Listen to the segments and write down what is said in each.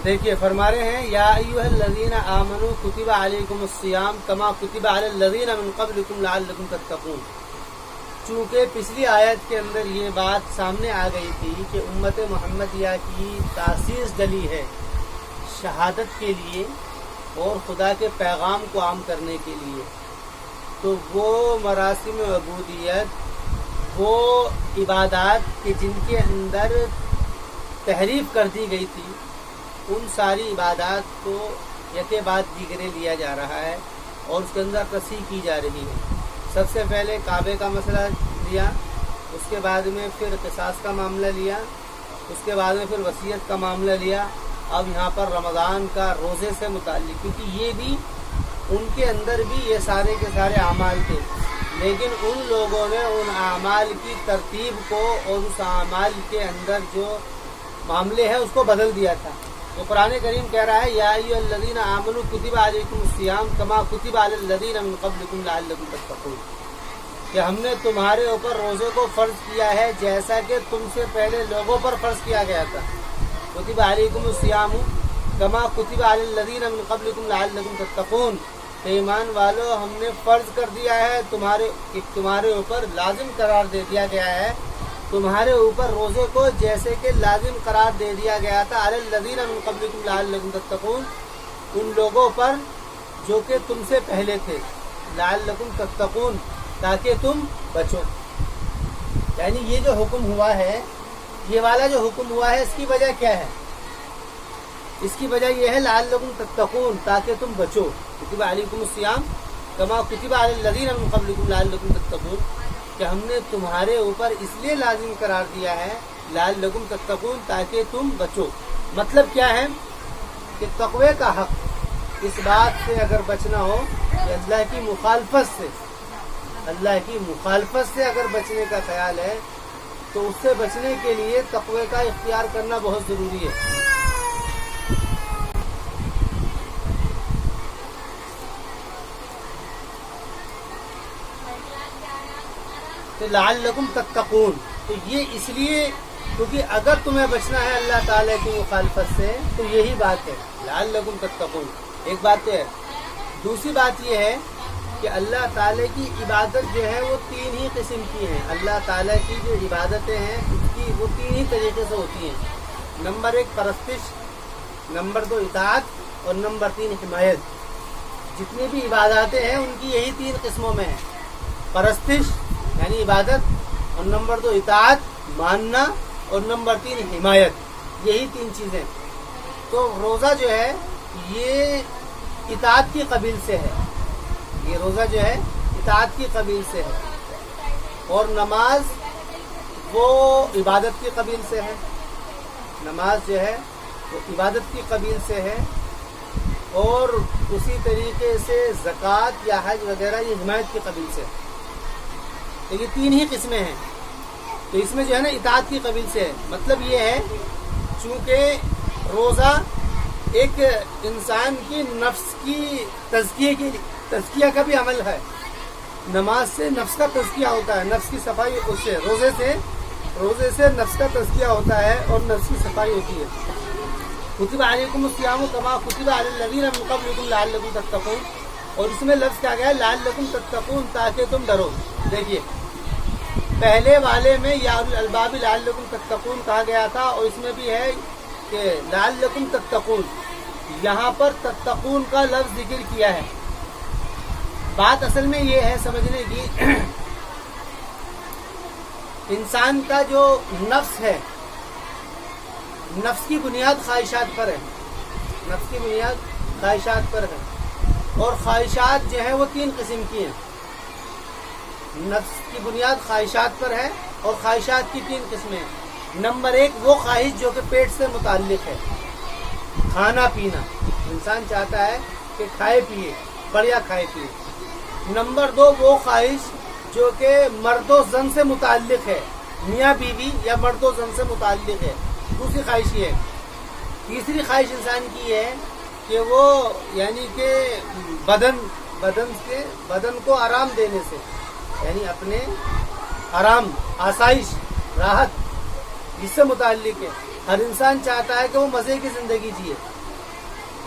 دیکھیے فرما رہے ہیں یا ایھا الذین آمنوا کتب علیکم الصیام کما کتب علی الذین من قبلکم لعلکم تتقون. چونکہ پچھلی آیت کے اندر یہ بات سامنے آ گئی تھی کہ امت محمدیہ کی تاسیس ڈلی ہے شہادت کے لیے اور خدا کے پیغام کو عام کرنے کے لیے، تو وہ مراسم عبودیت، وہ عبادات کہ جن کے اندر تحریف کر دی گئی تھی، ان ساری عبادات کو یکے بعد دیگرے لیا جا رہا ہے اور اس کے اندر تصحیح کی جا رہی ہے. سب سے پہلے کعبے کا مسئلہ لیا، اس کے بعد میں پھر قصاص کا معاملہ لیا، اس کے بعد میں پھر وصیت کا معاملہ لیا. اب یہاں پر رمضان کا روزے سے متعلق، کیونکہ یہ بھی ان کے اندر بھی یہ سارے کے سارے اعمال تھے، لیکن ان لوگوں نے ان اعمال کی ترتیب کو اور اس اعمال کے اندر جو معاملے ہیں اس کو بدل دیا تھا. تو قرآن کریم کہہ رہا ہے یا ایھا الذین آمنوا کتب علیکم الصیام کما کتب علی الذین من قبلکم لعلکم تتقون، کہ ہم نے تمہارے اوپر روزے کو فرض کیا ہے جیسا کہ تم سے پہلے لوگوں پر فرض کیا گیا تھا. کتب علیکم الصیام کما کتب علی الذین من قبلکم لعلکم تتقون، کہ ایمان والو ہم نے فرض کر دیا ہے تمہارے اوپر لازم قرار دے دیا گیا ہے تمہارے اوپر روزے کو جیسے کہ لازم قرار دے دیا گیا تھا علی الذین من قبلکم لعلکم تتقون، ان لوگوں پر جو کہ تم سے پہلے تھے، لعلکم تتقون تاکہ تم بچو. یعنی یہ جو حکم ہوا ہے، یہ والا جو حکم ہوا ہے، اس کی وجہ کیا ہے؟ اس کی وجہ یہ ہے لعلکم تتقون تاکہ تم بچو. کتب علیکم الصیام کما کتب علی الذین من قبلکم لعلکم تتقون، کہ ہم نے تمہارے اوپر اس لیے لازم قرار دیا ہے لعلکم تتقون تاکہ تم بچو. مطلب کیا ہے کہ تقوی کا حق اس بات سے اگر بچنا ہو کہ اللہ کی مخالفت سے اگر بچنے کا خیال ہے تو اس سے بچنے کے لیے تقوی کا اختیار کرنا بہت ضروری ہے. تو لعلکم تتقون، تو یہ اس لیے کیونکہ اگر تمہیں بچنا ہے اللہ تعالیٰ کی مخالفت سے تو یہی بات ہے لعلکم تتقون. ایک بات تو ہے. دوسری بات یہ ہے کہ اللہ تعالیٰ کی عبادت جو ہے وہ تین ہی قسم کی ہیں. اللہ تعالیٰ کی جو عبادتیں ہیں اس کی وہ تین ہی طریقے سے ہوتی ہیں. نمبر 1 پرستش، نمبر 2 اطاعت اور نمبر 3 حمایت. جتنی بھی عباداتیں ہیں ان کی یہی تین قسموں میں ہیں، پرستش یعنی عبادت، اور نمبر 2 اطاعت ماننا، اور نمبر 3 حمایت. یہی تین چیزیں. تو روزہ جو ہے یہ اطاعت کی قبیل سے ہے، یہ روزہ جو ہے اطاعت کی قبیل سے ہے، اور نماز وہ عبادت کی قبیل سے ہے. نماز جو ہے وہ عبادت کی قبیل سے ہے، اور اسی طریقے سے زکوٰۃ یا حج وغیرہ یہ حمایت کی قبیل سے ہے. تو یہ تین ہی قسمیں ہیں. تو اس میں جو ہے نا اطاعت کی قبیل سے ہے. مطلب یہ ہے چونکہ روزہ ایک انسان کی نفس کی تزکیہ کا بھی عمل ہے. نماز سے نفس کا تزکیہ ہوتا ہے، نفس کی صفائی اس سے، روزے سے نفس کا تزکیہ ہوتا ہے اور نفس کی صفائی ہوتی ہے. کتب علیکم الصیام کما کتب علی الذین من قبلکم لعلکم تتقون، اور اس میں لفظ کیا گیا ہے لعلکم تتقون تاکہ تم ڈرو. دیکھیے پہلے والے میں یا اولو الالباب لعلکم تتقون کہا گیا تھا، اور اس میں بھی ہے کہ لعلکم تتقون. یہاں پر تتقون کا لفظ ذکر کیا ہے. بات اصل میں یہ ہے سمجھنے کی، انسان کا جو نفس ہے، نفس کی بنیاد خواہشات پر ہے، نفس کی بنیاد خواہشات پر ہے. اور خواہشات جو ہیں وہ 3 قسم کی ہیں. نفس کی بنیاد خواہشات پر ہے اور خواہشات کی 3 قسمیں ہیں. نمبر 1 وہ خواہش جو کہ پیٹ سے متعلق ہے، کھانا پینا. انسان چاہتا ہے کہ کھائے پیے، بڑھیا کھائے پیے. نمبر 2 وہ خواہش جو کہ مرد و زن سے متعلق ہے، میاں بیوی یا مرد و زن سے متعلق ہے. دوسری خواہش یہ ہے. تیسری خواہش انسان کی ہے کہ وہ یعنی کہ بدن کو آرام دینے سے، یعنی اپنے آرام، آسائش، راحت جس سے متعلق ہے. ہر انسان چاہتا ہے کہ وہ مزے کی زندگی جیے.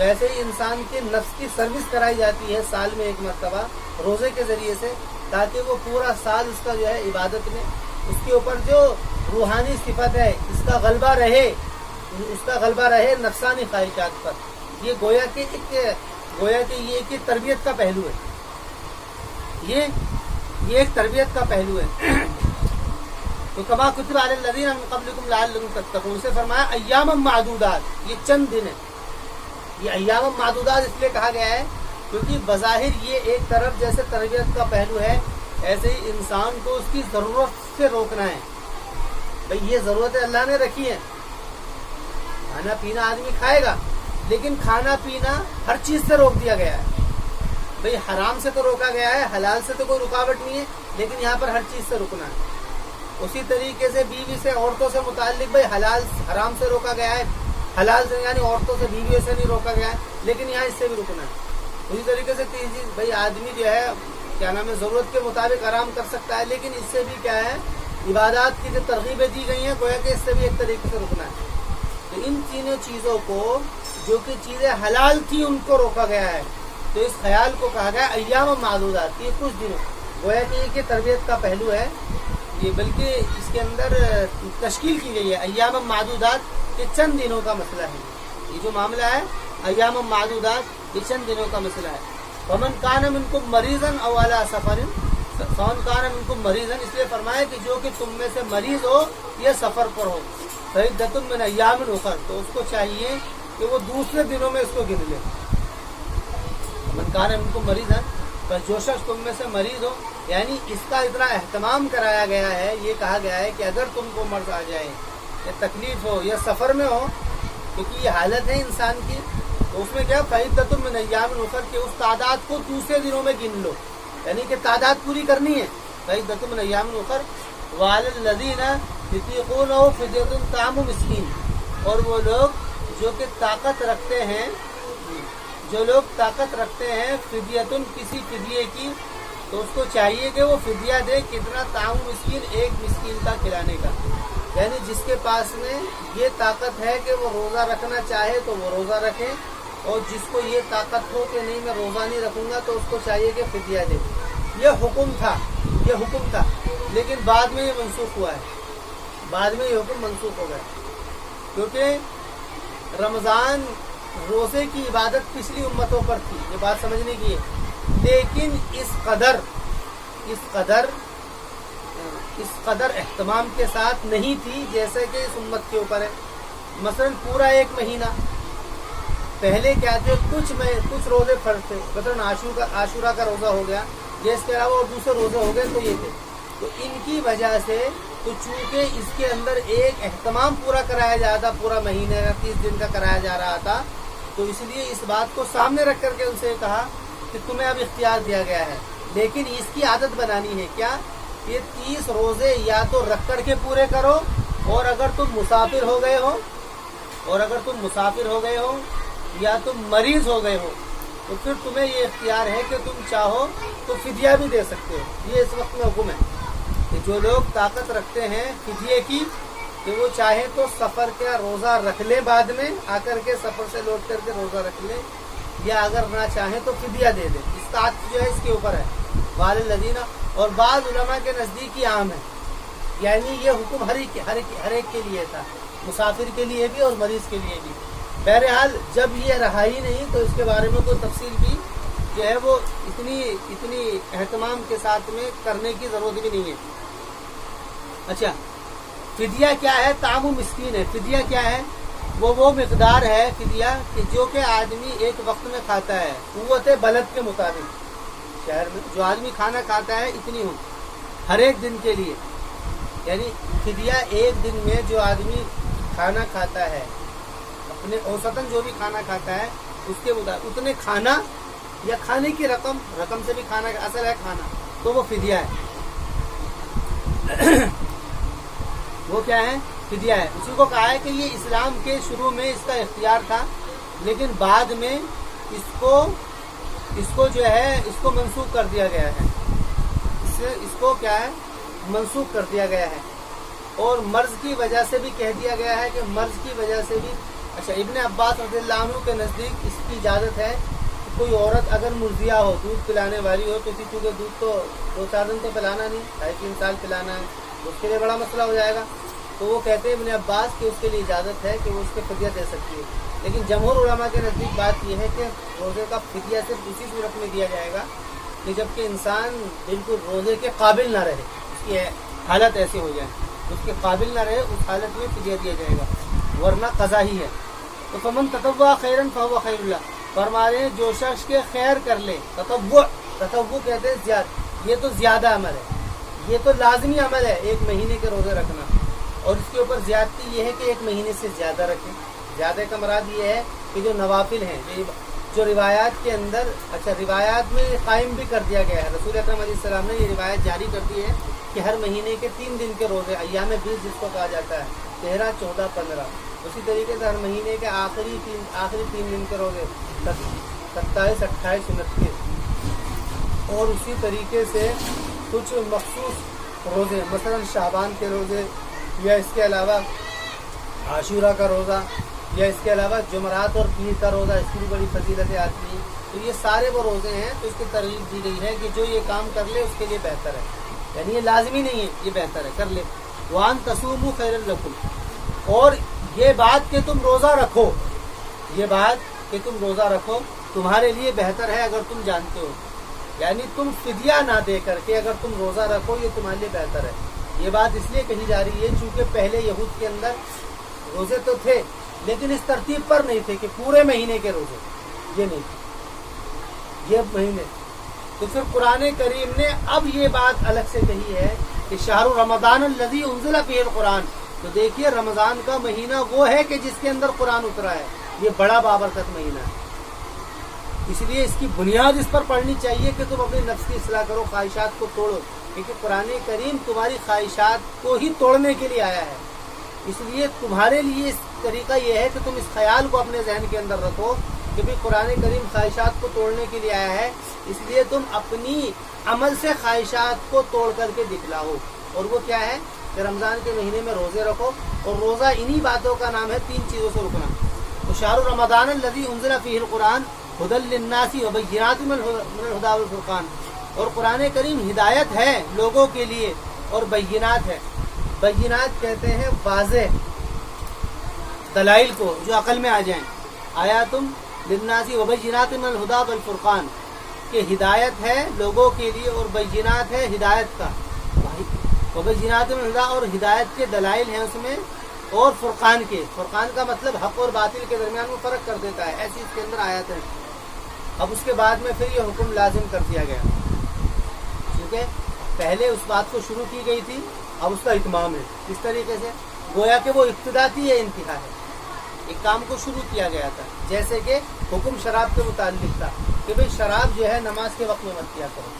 تو ایسے ہی انسان کے نفس کی سروس کرائی جاتی ہے سال میں ایک مرتبہ روزے کے ذریعے سے، تاکہ وہ پورا سال اس کا جو ہے عبادت میں اس کے اوپر جو روحانی صفت ہے اس کا غلبہ رہے نفسانی خواہشات پر. یہ گویا کہ یہ ایک تربیت کا پہلو ہے. یہ ایک تربیت کا پہلو ہے. تو کما کتب علی الذین من قبلکم لعلکم تتقون سے فرمایا ایام معدودات، یہ چند دن ہے. یہ ایام معدودات اس لیے کہا گیا ہے کیونکہ بظاہر یہ ایک طرف جیسے تربیت کا پہلو ہے، ایسے ہی انسان کو اس کی ضرورت سے روکنا ہے. بھئی یہ ضرورتیں اللہ نے رکھی ہیں. کھانا پینا آدمی کھائے گا، لیکن کھانا پینا ہر چیز سے روک دیا گیا ہے. بھئی حرام سے تو روکا گیا ہے، حلال سے تو کوئی رکاوٹ نہیں ہے، لیکن یہاں پر ہر چیز سے رکنا ہے. اسی طریقے سے بیوی سے، عورتوں سے متعلق بھئی حرام سے روکا گیا ہے، حلال سے یعنی عورتوں سے بیویوں سے نہیں روکا گیا ہے، لیکن یہاں اس سے بھی رکنا ہے. اسی طریقے سے تیسری بھئی آدمی جو ہے کیا نام ہے ضرورت کے مطابق آرام کر سکتا ہے، لیکن اس سے بھی کیا ہے عبادات کی جو ترغیبیں دی گئی ہیں گویا کہ اس سے بھی ایک طریقے سے رکنا ہے. تو ان تینوں چیزوں کو جو کہ چیزیں حلال تھی ان کو روکا گیا ہے. تو اس خیال کو کہا گیا ایام معدودات، یہ کچھ دنوں گویا کہ یہ تربیت کا پہلو ہے. یہ بلکہ اس کے اندر تشکیل کی گئی ہے ایام معدودات، یہ چند دنوں کا مسئلہ ہے. یہ جو معاملہ ہے ایام معدودات یہ چند دنوں کا مسئلہ ہے. فمن کان منکم مریضا او علی سفر، فمن کان منکم مریضا اس لیے فرمایا کہ جو کہ تم میں سے مریض ہو یا سفر پر ہو، فعدۃ من ایام اخر، تو اس کو چاہیے کہ وہ دوسرے دنوں میں اس کو گن لے. من کان منکم مریضا، بس جو شخص تم میں سے مریض ہو، یعنی اس کا اتنا اہتمام کرایا گیا ہے، یہ کہا گیا ہے کہ اگر تم کو مرض آ جائے یا تکلیف ہو یا سفر میں ہو، کیونکہ یہ حالت ہے انسان کی، تو اس میں کیا فعدۃ من ایام اخر کہ اس تعداد کو دوسرے دنوں میں گن لو، یعنی کہ تعداد پوری کرنی ہے. فعدۃ من ایام اخر وعلی الذین یطیقونہ فدیۃ طعام مسکین، اور وہ لوگ جو کہ طاقت رکھتے ہیں فدیتن کسی فدیے کی، تو اس کو چاہیے کہ وہ فدیہ دے. کتنا؟ طعام مسکین، ایک مسکین کا کھلانے کا. یعنی جس کے پاس میں یہ طاقت ہے کہ وہ روزہ رکھنا چاہے تو وہ روزہ رکھے، اور جس کو یہ طاقت ہو کہ نہیں میں روزہ نہیں رکھوں گا تو اس کو چاہیے کہ فدیہ دے. یہ حکم تھا لیکن بعد میں یہ منسوخ ہوا ہے. بعد میں یہ حکم منسوخ ہو گیا کیونکہ رمضان روزے کی عبادت پچھلی امتوں پر تھی، یہ بات سمجھنے کی ہے، لیکن اس قدر اہتمام کے ساتھ نہیں تھی جیسے کہ اس امت کے اوپر ہے. مثلا پورا ایک مہینہ پہلے کیا تھے، کچھ روزے فرض تھے، مثلا عاشورہ کا روزہ ہو گیا، یا اس کے علاوہ اور دوسرے روزے ہو گئے تو یہ تھے. تو ان کی وجہ سے تو چونکہ اس کے اندر ایک اہتمام پورا کرایا جا رہا تھا، پورا مہینے کا 30 دن کا کرایا جا رہا تھا، تو اس لیے اس بات کو سامنے رکھ کر کے ان سے کہا کہ تمہیں اب اختیار دیا گیا ہے، لیکن اس کی عادت بنانی ہے. کیا؟ یہ 30 روزے یا تو رکھ کر کے پورے کرو، اور اگر تم مسافر ہو گئے ہو یا تم مریض ہو گئے ہو تو پھر تمہیں یہ اختیار ہے کہ تم چاہو تو فدیہ بھی دے سکتے ہو. یہ اس وقت میں حکم ہے کہ جو لوگ طاقت رکھتے ہیں فدیے کی، کہ وہ چاہے تو سفر کا روزہ رکھ لیں، بعد میں آ کر کے سفر سے لوٹ کر کے روزہ رکھ لیں، یا اگر نہ چاہیں تو فدیہ دے دیں. استطاعت جو ہے اس کے اوپر ہے. وعلی الذین، اور بعض علماء کے نزدیک یہ عام ہے، یعنی یہ حکم ہر ایک کے لیے تھا، مسافر کے لیے بھی اور مریض کے لیے بھی. بہرحال جب یہ رہا ہی نہیں تو اس کے بارے میں کوئی تفصیل بھی جو ہے وہ اتنی اہتمام کے ساتھ میں کرنے کی ضرورت بھی نہیں ہے. اچھا، فدیہ کیا ہے؟ طعام مسکین ہے. فدیہ کیا ہے؟ وہ مقدار ہے فدیہ کہ جو کہ آدمی ایک وقت میں کھاتا ہے قوت بلد کے مطابق. شہر میں جو آدمی کھانا کھاتا ہے اتنی ہو ہر ایک دن کے لیے، یعنی فدیہ ایک دن میں جو آدمی کھانا کھاتا ہے، اپنے اوسطاً جو بھی کھانا کھاتا ہے اس کے مطابق اتنے کھانا یا کھانے کی رقم سے بھی کھانا کا اصل ہے کھانا، تو وہ فدیہ ہے. وہ کیا ہے؟ فدیہ ہے. اسی کو کہا ہے کہ یہ اسلام کے شروع میں اس کا اختیار تھا، لیکن بعد میں اس کو جو ہے اس کو منسوخ کر دیا گیا ہے. اس کو کیا ہے؟ منسوخ کر دیا گیا ہے. اور مرض کی وجہ سے بھی کہہ دیا گیا ہے کہ مرض کی وجہ سے بھی اچھا، ابن عباس رضی اللہ عنہ کے نزدیک اس کی اجازت ہے کہ کوئی عورت اگر مرضیہ ہو، دودھ پلانے والی ہو، تو چونکہ دودھ تو 2-4 دن تو پلانا نہیں، 2.5-3 سال پلانا ہے، اس کے لیے بڑا مسئلہ ہو جائے گا. تو وہ کہتے ہیں ابن عباس کہ اس کے لیے اجازت ہے کہ وہ اس کے فدیہ دے سکتی ہے. لیکن جمہور علماء کے نزدیک بات یہ ہے کہ روزے کا فدیہ صرف اسی صورت میں دیا جائے گا کہ جب کہ انسان بالکل روزے کے قابل نہ رہے، اس کی حالت ایسی ہو جائے، اس کے قابل نہ رہے، اس حالت میں فدیہ دیا جائے گا، ورنہ قضا ہی ہے. تو فمن تطوع خیرا فهو خیر اللہ، فرما رہے ہیں جو شخص کے خیر کر لے. تطوع کہتے ہیں یہ تو زیادہ عمل ہے، یہ تو لازمی عمل ہے 1 مہینے کے روزے رکھنا، اور اس کے اوپر زیادتی یہ ہے کہ 1 مہینے سے زیادہ رکھیں. زیادہ کا مراد یہ ہے کہ جو نوافل ہیں، جو روایات کے اندر، اچھا روایات میں قائم بھی کر دیا گیا ہے. رسول اکرم علیہ السلام نے یہ روایت جاری کر دی ہے کہ ہر مہینے کے 3 دن کے روزے، ایام بیس جس کو کہا جاتا ہے، 13، 14، 15. اسی طریقے سے ہر مہینے کے آخری 3 دن کے روزے، 27، 28، 29. اور اسی طریقے سے کچھ مخصوص روزے، مثلا شعبان کے روزے، یا اس کے علاوہ عاشورہ کا روزہ، یا اس کے علاوہ جمعرات اور پیر کا روزہ، اس کی بھی بڑی فضیلتیں آتی ہیں. تو یہ سارے وہ روزے ہیں تو اس کی ترغیب دی گئی ہے کہ جو یہ کام کر لے اس کے لیے بہتر ہے، یعنی یہ لازمی نہیں ہے، یہ بہتر ہے، کر لے. وان تصوموا خیر لکم، اور یہ بات کہ تم روزہ رکھو، یہ بات کہ تم روزہ رکھو تمہارے لیے بہتر ہے اگر تم جانتے ہو، یعنی تم فدیہ نہ دے کر کے اگر تم روزہ رکھو یہ تمہارے لیے بہتر ہے. یہ بات اس لیے کہی جا رہی ہے چونکہ پہلے یہود کے اندر روزے تو تھے لیکن اس ترتیب پر نہیں تھے کہ پورے مہینے کے روزے، یہ نہیں تھے، یہ مہینے. تو پھر قرآن کریم نے اب یہ بات الگ سے کہی ہے کہ شہر رمضان الذی انزل فیہ القرآن. تو دیکھیے رمضان کا مہینہ وہ ہے کہ جس کے اندر قرآن اترا ہے، یہ بڑا بابرکت مہینہ ہے. اس لیے اس کی بنیاد اس پر پڑھنی چاہیے کہ تم اپنے نفس کی اصلاح کرو، خواہشات کو توڑو، کیونکہ قرآن کریم تمہاری خواہشات کو ہی توڑنے کے لیے آیا ہے. اس لیے تمہارے لیے اس طریقہ یہ ہے کہ تم اس خیال کو اپنے ذہن کے اندر رکھو کہ بھی قرآن کریم خواہشات کو توڑنے کے لیے آیا ہے، اس لیے تم اپنی عمل سے خواہشات کو توڑ کر کے دکھلاؤ. اور وہ کیا ہے کہ رمضان کے مہینے میں روزے رکھو، اور روزہ انہی باتوں کا نام ہے، 3 چیزوں سے رکنا. تو شہر رمضان الذی انزل فیہ القرآن ھدی للناس وبینات من الھدی والفرقان، اور قرآن کریم ہدایت ہے لوگوں کے لیے اور بینات ہے. بینات کہتے ہیں واضح دلائل کو جو عقل میں آ جائیں. آیاتم للناس وبینات من الھدی والفرقان، کہ ہدایت ہے لوگوں کے لیے اور بینات ہے ہدایت کا، وبینات من الھدی، اور ہدایت کے دلائل ہیں اس میں، اور فرقان کے. فرقان کا مطلب حق اور باطل کے درمیان وہ فرق کر دیتا ہے، ایسی اس کے اندر آیات ہیں. اب اس کے بعد میں پھر یہ حکم لازم کر دیا گیا، کیونکہ پہلے اس بات کو شروع کی گئی تھی، اب اس کا اتمام ہے. اس طریقے سے گویا کہ وہ ابتدا تھی یا انتہا ہے، ایک کام کو شروع کیا گیا تھا. جیسے کہ حکم شراب کے متعلق تھا کہ بھئی شراب جو ہے نماز کے وقت میں مت کیا کرو،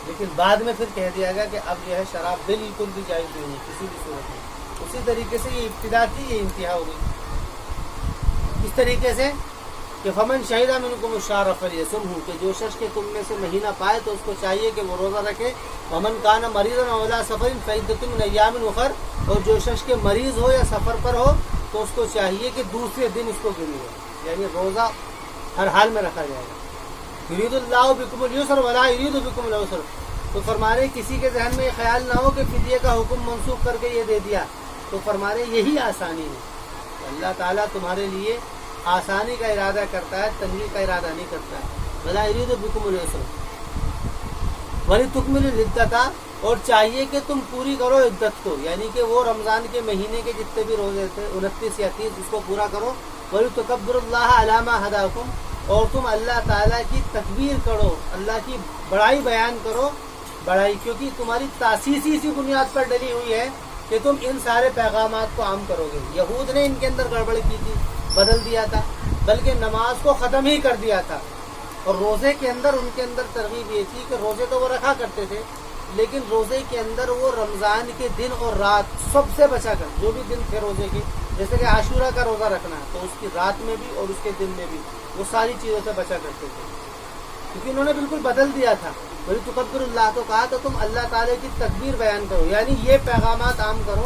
لیکن بعد میں پھر کہہ دیا گیا کہ اب جو ہے شراب بالکل بھی جائز نہیں کسی بھی صورت میں. اسی طریقے سے یہ ابتدا تھی، یہ انتہا ہو گئی. اس طریقے سے کہ فمن شہید منکم الشہر فلیصمہ، کہ جو شخص کے تم میں سے مہینہ پائے تو اس کو چاہیے کہ وہ روزہ رکھے. ومن کان مریضا او علی سفر فعدۃ من ایام اخر، اور جو شخص کے مریض ہو یا سفر پر ہو تو اس کو چاہیے کہ دوسرے دن اس کو گنے، یعنی روزہ ہر حال میں رکھا جائے گا. یرید اللہ بکم الیسر ولا یرید بکم العسر. تو فرما رہے کسی کے ذہن میں یہ خیال نہ ہو کہ فدیے کا حکم منسوخ کر کے یہ دے دیا. تو فرما رہے یہی آسانی ہے، اللہ تعالیٰ تمہارے لیے آسانی کا ارادہ کرتا ہے، تنگی کا ارادہ نہیں کرتا ہے. ولا یرید بکم العسر ولتکملوا العدۃ، اور چاہیے کہ تم پوری کرو عدت کو، یعنی کہ وہ رمضان کے مہینے کے جتنے بھی روزے تھے 29 یا 30 اس کو پورا کرو. ولتکبروا اللہ علی ما ھداکم، اور تم اللہ تعالیٰ کی تکبیر کرو، اللہ کی بڑائی بیان کرو. بڑائی کیونکہ تمہاری تاسیسی سی بنیاد پر ڈلی ہوئی ہے کہ تم ان سارے پیغامات کو عام کرو گے. یہود نے ان کے اندر گڑبڑ کی تھی، بدل دیا تھا، بلکہ نماز کو ختم ہی کر دیا تھا. اور روزے کے اندر ان کے اندر ترغیب یہ تھی کہ روزے تو وہ رکھا کرتے تھے، لیکن روزے کے اندر وہ رمضان کے دن اور رات سب سے بچا کر، جو بھی دن تھے روزے کے، جیسے کہ عاشورہ کا روزہ رکھنا ہے تو اس کی رات میں بھی اور اس کے دن میں بھی وہ ساری چیزوں سے بچا کرتے تھے، کیونکہ انہوں نے بالکل بدل دیا تھا. ولی تکبر اللہ، تو کہا تو تم اللہ تعالیٰ کی تکبیر بیان کرو، یعنی یہ پیغامات عام کرو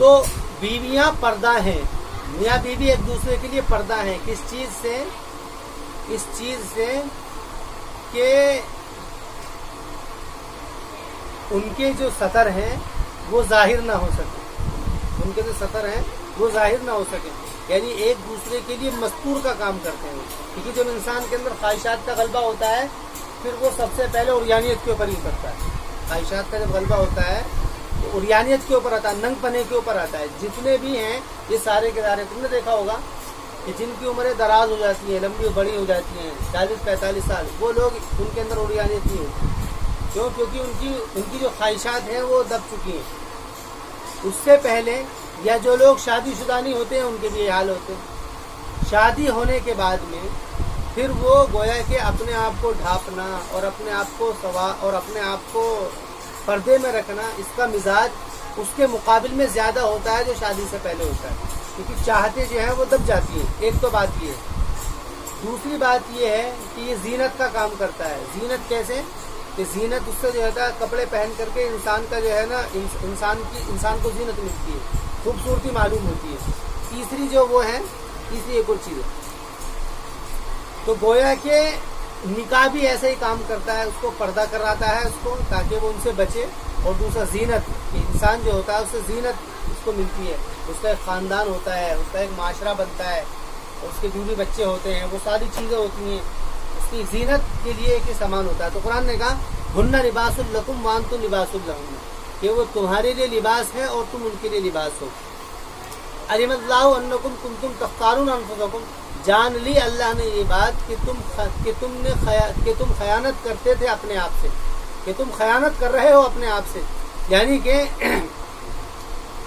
تو بیویاں پردہ ہیں، میاں بیوی ایک دوسرے کے لیے پردہ ہیں. کس چیز سے؟ اس چیز سے کہ ان کے جو سطر ہیں وہ ظاہر نہ ہو سکے، ان کے جو سطر ہیں وہ ظاہر نہ ہو سکے، یعنی ایک دوسرے کے لیے مستور کا کام کرتے ہیں. کیونکہ جب انسان کے اندر خواہشات کا غلبہ ہوتا ہے پھر وہ سب سے پہلے عریانیت کے اوپر ہی کرتا ہے. خواہشات کا جب غلبہ ہوتا ہے تو عریانیت کے اوپر آتا ہے، ننگ پنے کے اوپر آتا ہے. جتنے بھی ہیں یہ سارے کے سارے، تم نے دیکھا ہوگا کہ جن کی عمریں دراز ہو جاتی ہیں، لمبی بڑی ہو جاتی ہیں، 40-45 سال، وہ لوگ ان کے اندر عریانیت نہیں ہوتی. کیوں؟ کیونکہ ان کی جو خواہشات ہیں وہ دب چکی ہیں. اس سے پہلے یا جو لوگ شادی شدہ نہیں ہوتے ہیں ان کے بھی یہ حال ہوتے ہیں. شادی ہونے کے بعد میں پھر وہ گویا کہ اپنے آپ کو ڈھانپنا اور اپنے آپ کو اور اپنے آپ کو پردے میں رکھنا، اس کا مزاج اس کے مقابل میں زیادہ ہوتا ہے جو شادی سے پہلے ہوتا ہے. کیونکہ چاہتے جو ہیں وہ دب جاتی ہیں. ایک تو بات یہ ہے. دوسری بات یہ ہے کہ یہ زینت کا کام کرتا ہے. زینت کیسے؟ کہ زینت اس سے جو ہے کپڑے پہن کر کے انسان کا جو ہے نا انسان کو زینت ملتی ہے، خوبصورتی معلوم ہوتی ہے. تیسری جو وہ ہے، تیسری ایک اور چیز ہے. تو گویا کہ نکاح بھی ایسا ہی کام کرتا ہے، اس کو پردہ کراتا ہے اس کو، تاکہ وہ ان سے بچے. اور دوسرا زینت، کہ انسان جو ہوتا ہے اس سے زینت اس کو ملتی ہے، اس کا ایک خاندان ہوتا ہے، اس کا ایک معاشرہ بنتا ہے، اس کے بیوی بچے ہوتے ہیں، وہ ساری چیزیں ہوتی ہیں. اس کی زینت کے لیے ایک ہی سامان ہوتا ہے. تو قرآن نے کہا ہن لباس لکم وانتم لباس لہن، کہ وہ تمہارے لیے لباس ہے اور تم ان کے لیے لباس ہو. علم اللہ انکم کنتم تختارون انفسکم، جان لی اللہ نے یہ بات کہ تم خیانت کرتے تھے اپنے آپ سے، کہ تم خیانت کر رہے ہو اپنے آپ سے. یعنی کہ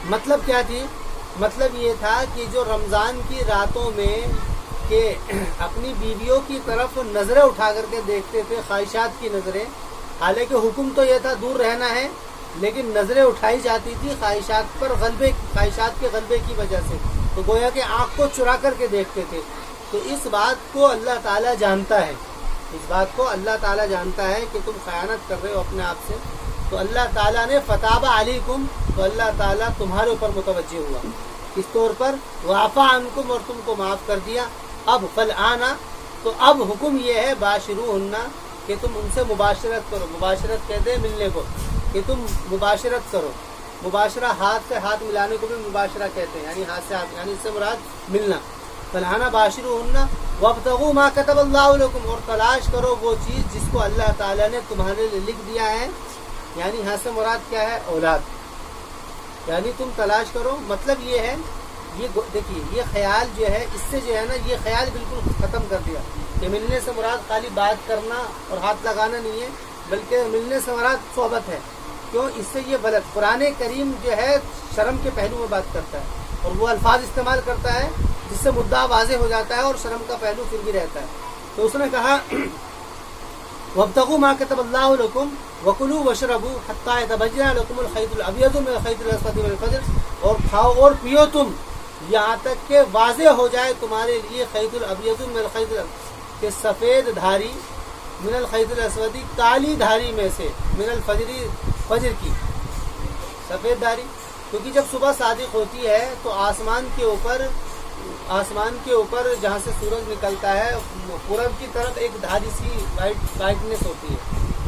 مطلب کیا تھی؟ مطلب یہ تھا کہ جو رمضان کی راتوں میں کہ اپنی بیویوں کی طرف نظریں اٹھا کر کے دیکھتے تھے، خواہشات کی نظریں. حالانکہ حکم تو یہ تھا دور رہنا ہے، لیکن نظریں اٹھائی جاتی تھی خواہشات پر، خواہشات کے غلبے کی وجہ سے. تو گویا کہ آنکھ کو چرا کر کے دیکھتے تھے. تو اس بات کو اللہ تعالیٰ جانتا ہے، اس بات کو اللہ تعالیٰ جانتا ہے کہ تم خیانت کر رہے ہو اپنے آپ سے. تو اللہ تعالیٰ نے فتاب علیکم، تو اللہ تعالیٰ تمہارے اوپر متوجہ ہوا. اس طور پر وعفا عنکم، اور تم کو معاف کر دیا. اب فالآن، تو اب حکم یہ ہے باشروہن، کہ تم ان سے مباشرت کرو. مباشرت کہتے ہیں ملنے کو، کہ تم مباشرت کرو. مباشرہ ہاتھ سے ہاتھ ملانے کو بھی مباشرہ کہتے ہیں، یعنی ہاتھ سے ہاتھ، یعنی اس سے مراد ملنا. فالآن باشروہن وابتغوا ما كتب اللہ لکم، اور تلاش کرو وہ چیز جس کو اللہ تعالیٰ نے تمہارے لیے لکھ دیا ہے. یعنی یہاں سے مراد کیا ہے؟ اولاد. یعنی تم تلاش کرو. مطلب یہ ہے، یہ دیکھیے یہ خیال جو ہے، اس سے جو ہے نا یہ خیال بالکل ختم کر دیا کہ ملنے سے مراد خالی بات کرنا اور ہاتھ لگانا نہیں ہے، بلکہ ملنے سے مراد صحبت ہے. کیوں؟ اس سے یہ غلط. قرآن کریم جو ہے شرم کے پہلو میں بات کرتا ہے اور وہ الفاظ استعمال کرتا ہے جس سے مدعا واضح ہو جاتا ہے اور شرم کا پہلو پھر بھی رہتا ہے. تو اس نے کہا وابتغوا ما كتب الله لكم وكلوا واشربوا حتى يتبين لكم الخيط الابيض من الخيط الاسود من الفجر، اور کھاؤ اور پیو تم یہاں تک کہ واضح ہو جائے تمہارے لیے خیط الابیض من الخیط، کہ سفید دھاری، من الخیط الاسود کالی دھاری میں سے، من الفجر فجر کی سفید دھاری. کیونکہ جب صبح صادق ہوتی ہے تو آسمان کے اوپر جہاں سے سورج نکلتا ہے پورب کی طرف ایک دھاری سی وائٹنس ہوتی ہے،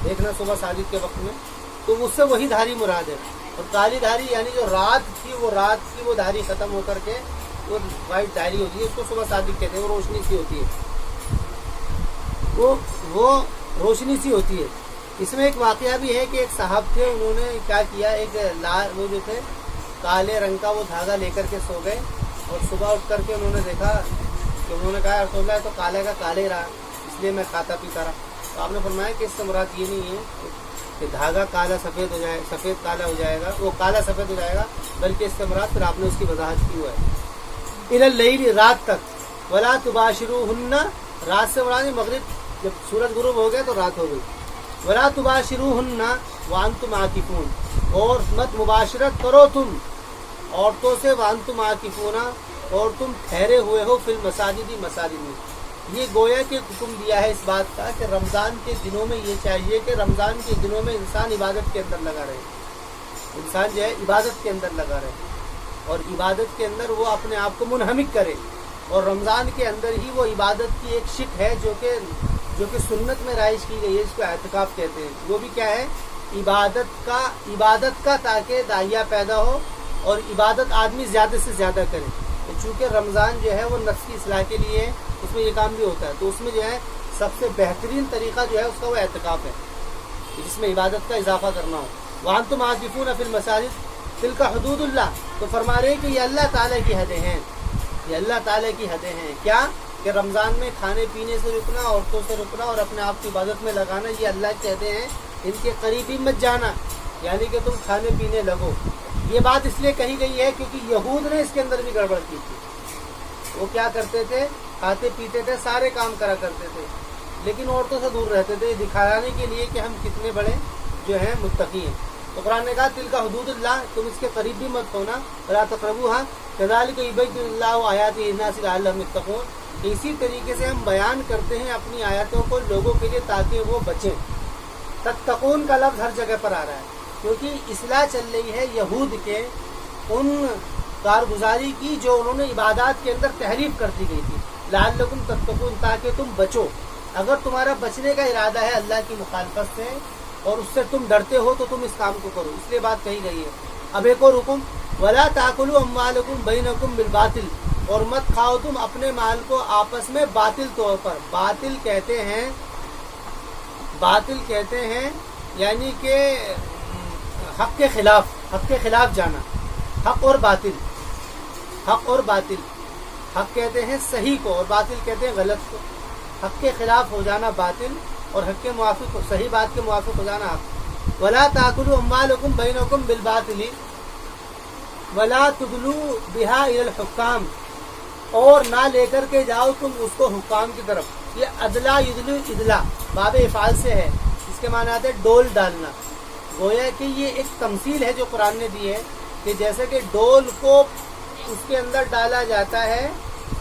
دیکھنا صبح صادق کے وقت میں، تو اس سے وہی دھاری مراد ہے. اور کالی دھاری یعنی جو رات کی وہ دھاری ختم ہو کر کے وہ وائٹ دھاری ہوتی ہے، اس کو صبح صادق کہتے ہیں. وہ روشنی سی ہوتی ہے، وہ روشنی سی ہوتی ہے. اس میں ایک واقعہ بھی ہے کہ ایک صاحب تھے، انہوں نے کیا کیا، ایک وہ جو تھے کالے رنگ کا وہ دھاگا لے کر کے سو گئے، اور صبح اٹھ کر کے انہوں نے دیکھا کہ انہوں نے کہا رسول اللہ تو کالے کا کالے رہا، اس لیے میں کھاتا پیتا رہا. تو آپ نے فرمایا کہ اس سے مراد یہ نہیں ہے کہ دھاگا کالا سفید ہو جائے، سفید کالا ہو جائے گا، وہ کالا سفید ہو جائے گا، بلکہ اس سے مراد پھر آپ نے اس کی وضاحت کی ہوا ہے الی اللیل، رات تک. ولا تباشروہن، رات سے مراد مغرب، جب سورج غروب ہو گیا تو رات ہو گئی. ولا تباشروہن وانتم عاکفون، اور مت مباشرت کرو تم عورتوں سے، وانتم عاکفون، اور تم ٹھہرے ہوئے ہو فی المساجد، مساجد میں. یہ گویا کہ حکم دیا ہے اس بات کا کہ رمضان کے دنوں میں یہ چاہیے کہ رمضان کے دنوں میں انسان عبادت کے اندر لگا رہے، انسان جو ہے عبادت کے اندر لگا رہے. اور عبادت کے اندر وہ اپنے آپ کو منہمک کرے. اور رمضان کے اندر ہی وہ عبادت کی ایک شک ہے جو کہ سنت میں رائج کی گئی ہے، اس کو اعتکاف کہتے ہیں. وہ بھی کیا ہے؟ عبادت کا تاکہ داعیہ پیدا ہو اور عبادت آدمی زیادہ سے زیادہ کرے. تو چونکہ رمضان جو ہے وہ نفس کی اصلاح کے لیے ہے، اس میں یہ کام بھی ہوتا ہے، تو اس میں جو ہے سب سے بہترین طریقہ جو ہے اس کا وہ اعتکاف ہے، جس میں عبادت کا اضافہ کرنا ہو. وَأَنْتُمْ عَاكِفُونَ فِي الْمَسَاجِدِ تِلْكَ حُدُودُ اللَّهِ. تو فرما رہے ہیں کہ یہ اللہ تعالیٰ کی حدیں ہیں، یہ اللہ تعالیٰ کی حدیں ہیں. کیا کہ رمضان میں کھانے پینے سے رکنا، عورتوں سے رکنا اور اپنے آپ کی عبادت میں لگانا، یہ اللہ کی حدیں ہیں. ان کے قریب ہی مت جانا، یعنی کہ تم کھانے پینے لگو. یہ بات اس لیے کہی گئی ہے کیونکہ یہود نے اس کے اندر بھی گڑبڑ کی تھی. وہ کیا کرتے تھے؟ کھاتے پیتے تھے، سارے کام کرا کرتے تھے، لیکن عورتوں سے دور رہتے تھے، دکھانے کے لیے کہ ہم کتنے بڑے جو ہیں متقی ہیں. تو قرآن نے کہا تلک حدود اللہ، تم اس کے قریب بھی مت ہونا. ولا تقربوها كذلك يبين الله آیاته للناس لعلهم يتقون. اسی طریقے سے ہم بیان کرتے ہیں اپنی آیاتوں کو لوگوں کے لیے تاکہ وہ بچیں. تتقون کا لفظ ہر جگہ پر آ رہا ہے کیونکہ اصلاح چل رہی ہے یہود کے ان کارگزاری کی جو انہوں نے عبادات کے اندر تحریف کر دی گئی تھی. لعلکم تتقون، تاکہ تم بچو. اگر تمہارا بچنے کا ارادہ ہے اللہ کی مخالفت سے اور اس سے تم ڈرتے ہو تو تم اس کام کو کرو، اس لیے بات کہی گئی ہے. اب ایک اور حکم، ولا تاکلوا اموالکم بینکم بالباطل، اور مت کھاؤ تم اپنے مال کو آپس میں باطل طور پر. باطل کہتے ہیں یعنی کہ حق کے خلاف جانا. حق اور باطل، حق کہتے ہیں صحیح کو اور باطل کہتے ہیں غلط کو. حق کے خلاف ہو جانا باطل اور حق کے موافق، صحیح بات کے موافق ہو جانا حق. ولا تاکلوا اموالکم بینکم بالباطل ولا تدلوا بها الى الحکام، اور نہ لے کر کے جاؤ تم اس کو حکام کی طرف. یہ ادلا یدلو ادلا باب افعال سے ہے، اس کے معنی آتے ہیں ڈول ڈالنا. گویا کہ یہ ایک تمثیل ہے جو قرآن نے دی ہے کہ جیسے کہ ڈول کو اس کے اندر ڈالا جاتا ہے،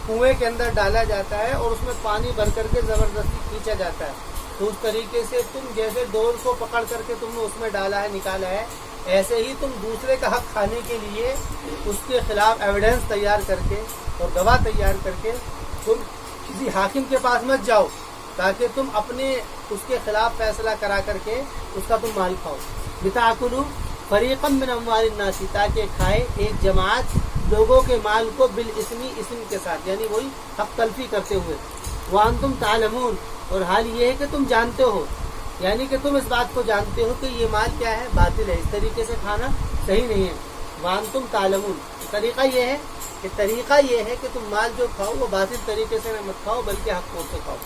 کنویں کے اندر ڈالا جاتا ہے اور اس میں پانی بھر کر کے زبردستی کھینچا جاتا ہے، تو اس طریقے سے تم جیسے ڈول کو پکڑ کر کے تم نے اس میں ڈالا ہے، نکالا ہے، ایسے ہی تم دوسرے کا حق کھانے کے لیے اس کے خلاف ایویڈنس تیار کر کے اور گواہ تیار کر کے تم کسی حاکم کے پاس مت جاؤ تاکہ تم اپنے اس کے خلاف فیصلہ کرا کر کے اس کا تم مال کھاؤ. لتاکلوا فریقا من اموال الناس، تاکہ کھائے ایک جماعت لوگوں کے مال کو بالاسم، اسم کے ساتھ، یعنی وہی حق تلفی کرتے ہوئے. وانتم تعلمون، اور حال یہ ہے کہ تم جانتے ہو، یعنی کہ تم اس بات کو جانتے ہو کہ یہ مال کیا ہے؟ باطل ہے، اس طریقے سے کھانا صحیح نہیں ہے. وانتم تعلمون، طریقہ یہ ہے کہ تم مال جو کھاؤ وہ باطل طریقے سے مت کھاؤ بلکہ حق طور سے کھاؤ.